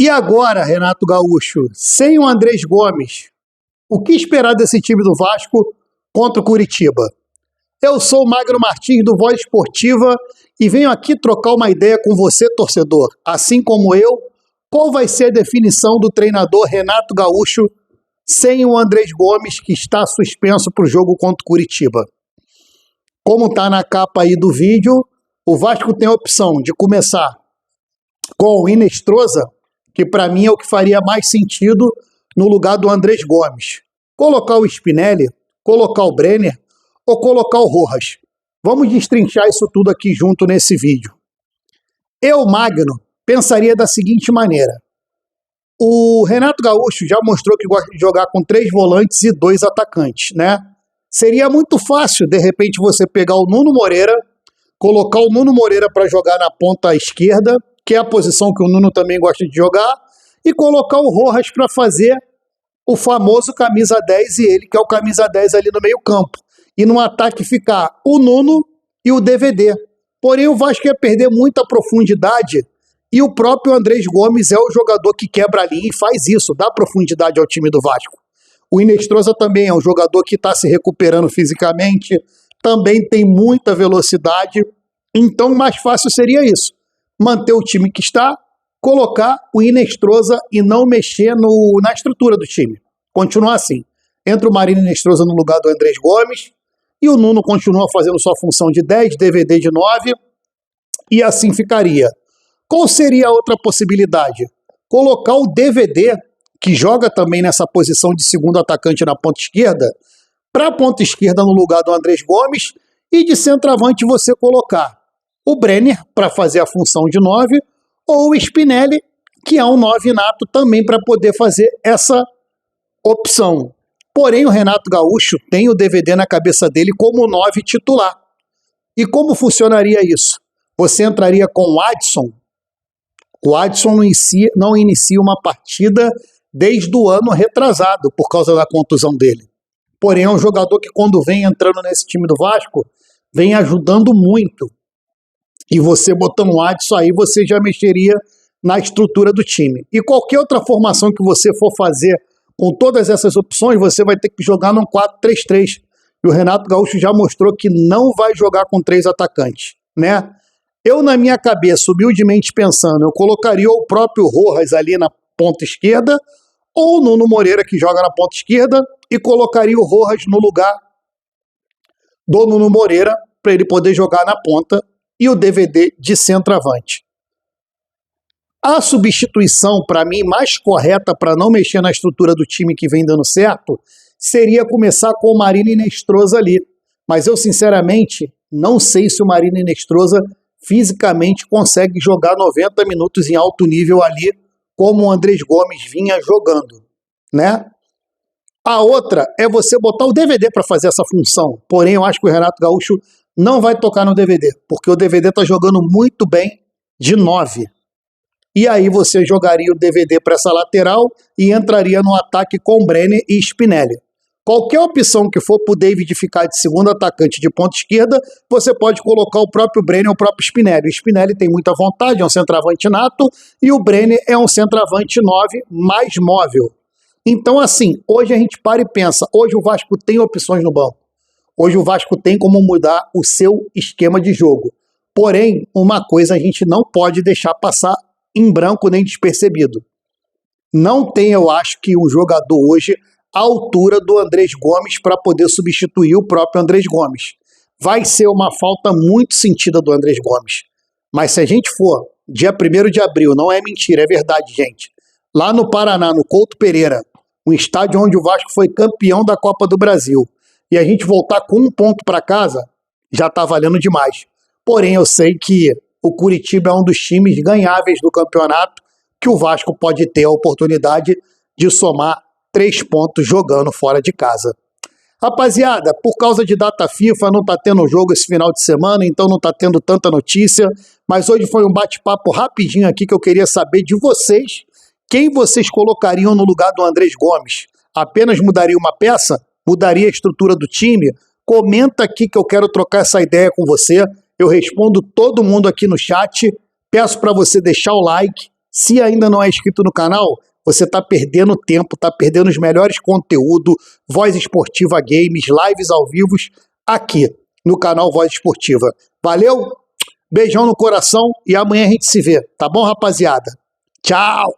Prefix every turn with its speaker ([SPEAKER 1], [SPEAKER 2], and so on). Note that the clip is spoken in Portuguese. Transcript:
[SPEAKER 1] E agora, Renato Gaúcho, sem o Andrés Gomes, o que esperar desse time do Vasco contra o Curitiba? Eu sou o Magno Martins do Voz Esportiva e venho aqui trocar uma ideia com você, torcedor. Assim como eu, qual vai ser a definição do treinador Renato Gaúcho sem o Andrés Gomes, que está suspenso para o jogo contra o Curitiba? Como está na capa aí do vídeo, o Vasco tem a opção de começar com o Inestrosa, que para mim é o que faria mais sentido no lugar do Andrés Gomes. Colocar o Spinelli, colocar o Brenner ou colocar o Rojas. Vamos destrinchar isso tudo aqui junto nesse vídeo. Eu, Magno, pensaria da seguinte maneira. O Renato Gaúcho já mostrou que gosta de jogar com 3 volantes e 2 atacantes, né? Seria muito fácil, de repente, você pegar o Nuno Moreira, colocar o Nuno Moreira para jogar na ponta esquerda, que é a posição que o Nuno também gosta de jogar, e colocar o Rojas para fazer o famoso camisa 10 e ele, que é o camisa 10 ali no meio campo. E no ataque ficar o Nuno e o DVD. Porém, o Vasco ia perder muita profundidade e o próprio Andrés Gomes é o jogador que quebra a linha e faz isso, dá profundidade ao time do Vasco. O Inestrosa também é um jogador que está se recuperando fisicamente, também tem muita velocidade, então mais fácil seria isso. Manter o time que está, colocar o Inestrosa e não mexer na estrutura do time. Continuar assim. Entra o Marino Inestrosa no lugar do Andrés Gomes e o Nuno continua fazendo sua função de 10, DVD de 9 e assim ficaria. Qual seria a outra possibilidade? Colocar o DVD, que joga também nessa posição de segundo atacante na ponta esquerda, para a ponta esquerda no lugar do Andrés Gomes e de centroavante você colocar o Brenner para fazer a função de 9 ou o Spinelli, que é um 9 nato também para poder fazer essa opção. Porém, o Renato Gaúcho tem o DVD na cabeça dele como 9 titular. E como funcionaria isso? Você entraria com o Adson. O Adson não inicia uma partida desde o ano retrasado por causa da contusão dele. Porém, é um jogador que quando vem entrando nesse time do Vasco, vem ajudando muito. E você botando o Adson aí, você já mexeria na estrutura do time. E qualquer outra formação que você for fazer com todas essas opções, você vai ter que jogar num 4-3-3. E o Renato Gaúcho já mostrou que não vai jogar com 3 atacantes, né? Eu, na minha cabeça, humildemente pensando, eu colocaria o próprio Rojas ali na ponta esquerda ou o Nuno Moreira, que joga na ponta esquerda, e colocaria o Rojas no lugar do Nuno Moreira para ele poder jogar na ponta e o DVD de centroavante. A substituição, para mim, mais correta para não mexer na estrutura do time que vem dando certo, seria começar com o Marino Inestrosa ali. Mas eu, sinceramente, não sei se o Marino Inestrosa fisicamente consegue jogar 90 minutos em alto nível ali, como o Andrés Gomes vinha jogando, né? A outra é você botar o DVD para fazer essa função. Porém, eu acho que o Renato Gaúcho não vai tocar no DVD, porque o DVD está jogando muito bem de 9. E aí você jogaria o DVD para essa lateral e entraria no ataque com Brenner e Spinelli. Qualquer opção que for para o David ficar de segundo atacante de ponta esquerda, você pode colocar o próprio Brenner ou o próprio Spinelli. O Spinelli tem muita vontade, é um centroavante nato, e o Brenner é um centroavante 9 mais móvel. Então, assim, hoje a gente para e pensa, hoje o Vasco tem opções no banco. Hoje o Vasco tem como mudar o seu esquema de jogo. Porém, uma coisa a gente não pode deixar passar em branco nem despercebido. Não tem, eu acho, que um jogador hoje à altura do Andrés Gomes para poder substituir o próprio Andrés Gomes. Vai ser uma falta muito sentida do Andrés Gomes. Mas se a gente for dia 1º de abril, não é mentira, é verdade, gente, lá no Paraná, no Couto Pereira, um estádio onde o Vasco foi campeão da Copa do Brasil, e a gente voltar com 1 ponto para casa, já está valendo demais. Porém, eu sei que o Curitiba é um dos times ganháveis do campeonato, que o Vasco pode ter a oportunidade de somar 3 pontos jogando fora de casa. Rapaziada, por causa de data FIFA, não está tendo jogo esse final de semana, então não está tendo tanta notícia, mas hoje foi um bate-papo rapidinho aqui que eu queria saber de vocês, quem vocês colocariam no lugar do Andrés Gomes? Apenas mudaria uma peça? Mudaria a estrutura do time? Comenta aqui que eu quero trocar essa ideia com você. Eu respondo todo mundo aqui no chat. Peço para você deixar o like, Se ainda não é inscrito no canal, você está perdendo tempo, está perdendo os melhores conteúdos, Voz Esportiva Games, lives ao vivo, aqui no canal Voz Esportiva. Valeu? Beijão no coração e amanhã a gente se vê, tá bom, rapaziada? Tchau!